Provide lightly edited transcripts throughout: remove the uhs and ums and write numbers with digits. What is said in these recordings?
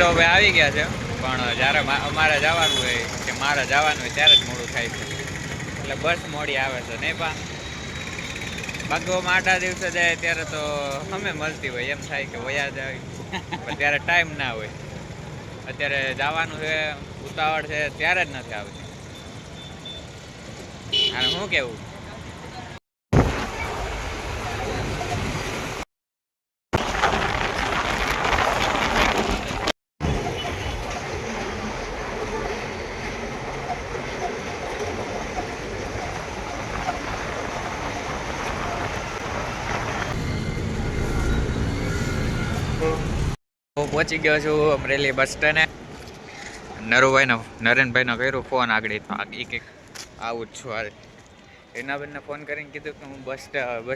તો હવે આવી ગયા છે, પણ જ્યારે અમારે જવાનું હોય કે મારે જવાનું હોય ત્યારે જ મોડું થાય છે, એટલે બસ મોડી આવે છે નહીં પા. ભાગવામાં 8 દિવસે જાય ત્યારે તો અમે મળતી હોય એમ થાય કે વયા જાય, પણ ત્યારે ટાઈમ ના હોય. અત્યારે જવાનું છે, ઉતાવળ છે, ત્યારે જ નથી આવતી. અને શું કેવું, હું પહોંચી ગયો છું અમરેલી બસ સ્ટેન્ડે. નરેનભાઈનો કર્યો ફોન આગળ, એક આવું જ છું. હાલ રીનાબેનને ફોન કરીને કીધું કે હું બસ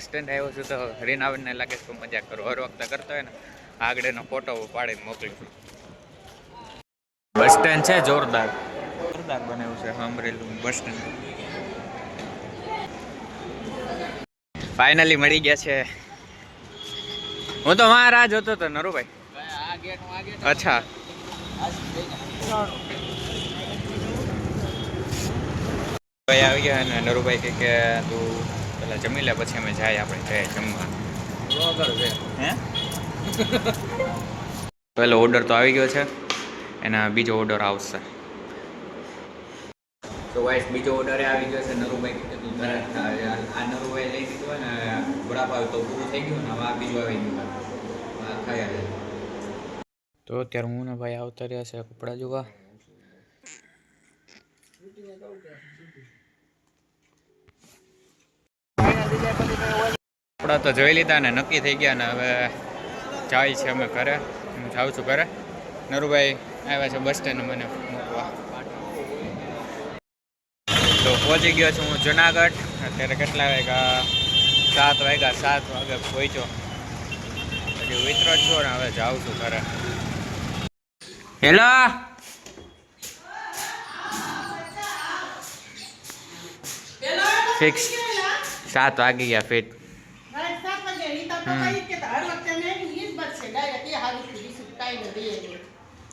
સ્ટેન્ડ આવ્યો છું, તો રીનાબેનને લાગે છે કે મજાક કરો. હર વખતે કરતો હોય ને આગળનો ફોટો પાડીને મોકલું છું. બસ સ્ટેન્ડ છે જોરદાર બનાવ્યું છે અમરેલી બસ સ્ટેન્ડ. ફાઇનલી મળી ગયા છે. હું તો મારા રાહ જોતો હતો નરુભાઈ. અચ્છા, ભાઈ આવી ગયા ને નરુભાઈ કે તું પેલા જમી લે પછી અમે જાય, આપણે જાય જમવાનું. હે પેલો ઓર્ડર તો આવી ગયો છે, એના બીજો ઓર્ડર આવશે. તો વાઈસ બીજો ઓર્ડર આવી ગયો છે. નરુભાઈ કીધું તરત આ નરુભાઈ લઈ દીધું હોય ને વડાપાવ તો પૂરું થઈ ગયું ને હવે આ બીજું આવી ગયું ખાયા છે. તો અત્યારે હું ને ભાઈ આવતા રહ્યા છે કપડાં જોવા. કપડાં તો જોઈ લીધા ને નક્કી થઈ ગયા ને હવે જાય છે અમે ઘરે. હું જાઉં છું ઘરે. નરુભાઈ આવ્યા છે બસ સ્ટેન્ડ મને મૂકવા. તો પહોંચી ગયો છું હું જુનાગઢ. અત્યારે કેટલા વાગ્યા? 7 વાગ્યા. 7 વાગે પહોંચ્યો. હજી વિતરો જ છો ને હવે જાઉં છું ઘરે. હેલો, ફિક્સ 7 વાગી ગયા ફિટ.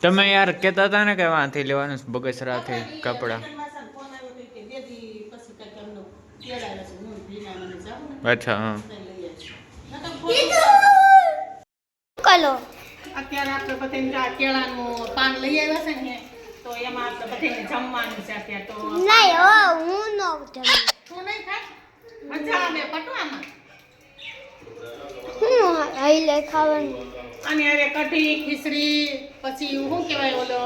તમે યાર કહેતા હતા ને કે વાંથી લેવાનું બગસરાથી કપડા. અચ્છા, હા. કલો અત્યારે આપણે બધાને કેળાનું પાન લઈ આવ્યા છે ને, તો એમાં આપણે બધાને જમવાનું છે અત્યારે. તો નહીં હો, હું નો જમું. તું નહીં ખાય? મજા આવે પટવામાં. હું આઈ લે ખાવાનું. અને હવે કઢી, ખીચડી, પછી શું કહેવાય ઓલો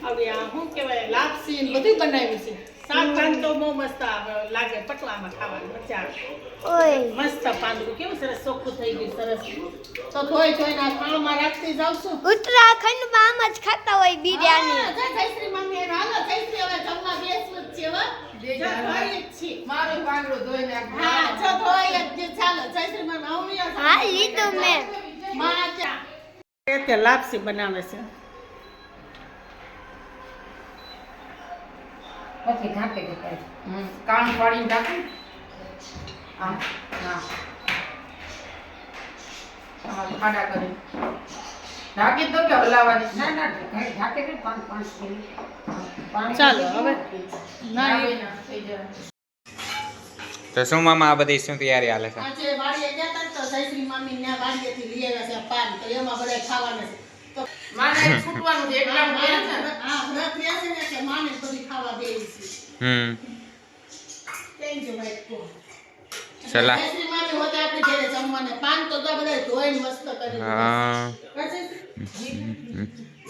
આવ્યા શું કહેવાય લાપસી ને બધું બનાવ્યું છે. શાક પાન તો બહુ મસ્ત લાગે પટવામાં ખાવાનું. મજા આવે. ઓય મસ્ત પાંદડું કેવું સરસ ચોખ્ખું થઈ ગયું સરસ. તો ધોઈ ધોઈને આ થાળમાં રાખતી જાઉં છું. ઉત્તરાખંડમાં આમ જ ખાતા હોય બિરયાની. જયશ્રી મમ્મી હાલો જયશ્રી હવે જમવા બેસવું જ છે. મારો પાંદડો ધોઈ નાખ. હા જો ધોઈ જ ચાલો જયશ્રી મમ્મી આવવી. હા લીધું મેં. માં ચા તે લાપસી બનાવે છે. પછી ઢાંકી દે. કાણ પાડીને ઢાંકી. હા હા ખાડા કરી ઢાંકી દો કે હલાવવાની? ના ના ઢાંકી દે. 5 મિનિટ. ચાલો હવે ના થઈ જાય. તો શું મામા આ બધી શું તૈયારી હાલે છે? આજે વાડીએ ગયા તા તો જયશ્રી મમ્મી ને વાડીએથી લઈ આવ્યા છે પાન, તો એમાં બધા ખાવાના છે. તો માને છૂટવાનું છે એટલા માટે છે. હા વ્રત રહે છે ને એટલે માને બધી ખાવા દેવી છે. થેન્ક યુ ભાઈ કો. સલાહ. જયશ્રી મમ્મી હોતે આપણે ઘરે જમવાને પાન તો બધા ધોઈને મસ્ત કરી. હા,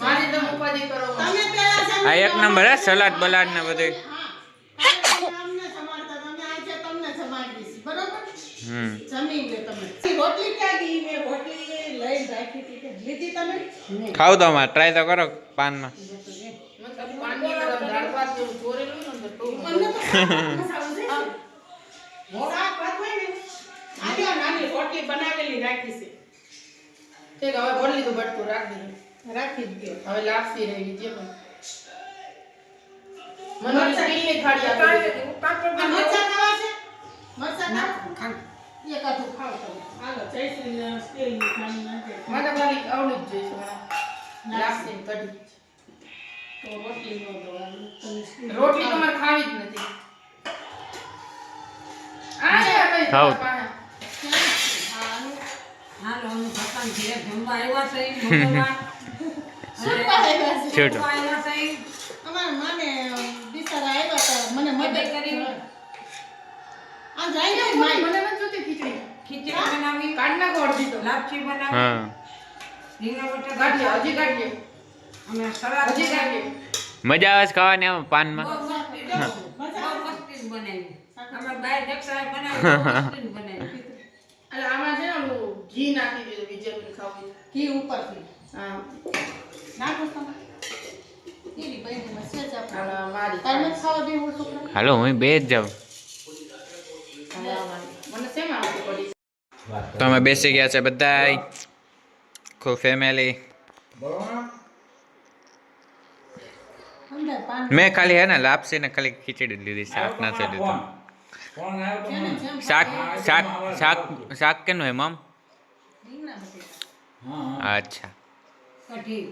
મારી તમે ઉપાધિ કરો. તમે પેલા જમી આ એક નંબર હે સલાડ બલાડ ને બધું. અમને જમાડતા તમે આજે તમને જમાડી છે બરોબર. હમ જમી લે તમે. રોટલી ક્યાં ગઈ? મેં રોટલી લઈ રાખી હતી કે લીધી તમે? ખાવ તો માં ટ્રાય તો કરો પાનમાં. પાણી ગરમ દાળ ભાત જેવું ચોરેલું ને તો મને તો મસાલો છે. મોરા ભાત હોય ને આજે નાની રોટલી બનાવેલી રાખી છે. ઠીક હવે બોલ લીધું બટકું રાખી દીધું. રાખી જ ગયો. હવે લાપસી રહી ગઈ છે પણ મને સ્ટીલની થાળી આપી દીધી. આ મરચાં ખાવા છે? મરચાં ખાવ? એક આધું ખાવ તમે. હાલો જયશ્રી સ્ટીલની થાળી નાખે. મને ખાલી આવડું જ જોઈશે. લાપસી ને કઢી તો રોટલી નો દવાનું રોટલી તો મારે ખાવી જ નથી. આ યાર ખાવ. હાલો અમે ભગવાન ઘરે જમવા આવ્યા છે મંગળવાર. શું આવ્યા છે છોટો આવ્યા છે અમારા માને બિચારા આવ્યા હતા મને મદદ કરી આ જાય ને મને માય નથી જોતી ખીચડી. ખીચડી બનાવી, કાઢ નાખો અડધી તો. લાપસી બનાવી, હા રીંગણા બટાકા કાઢીએ, હજી કાઢીએ, અમે સલાડ હજી બનાવી. કાઢીએ. મજા આવે છે ખાવાની આમાં પાનમાં બહુ મસ્તી જ બનાવી. અમે બાય દક્ષા બનાવી, બહુ મસ્તી જ બનાવી. એટલે આમાં છે ને ઓલું ઘી નાખી દીધું વિજયને ખાવું. ઘી ઉપરથી હા. નાખો તમે એની બહેની માં સેજ આપણે અને મારી તાર નથી ખાવા દેવું છોકરા હાલો હું બે જ જાઉં. મને શેમાં આવતી પડી? તો અમે બેસી ગયા છે બધાય ખૂબ ફેમિલી. અંદર પાન મેં ખાલી હે ને લાપસી ને ખાલી ખીચડી જ લીધી, શાક નથી લીધું. જેને જેમ શાક શાક શાક શાક કેનું હે મમ? રીંગણા બટેટા અચ્છા કઢી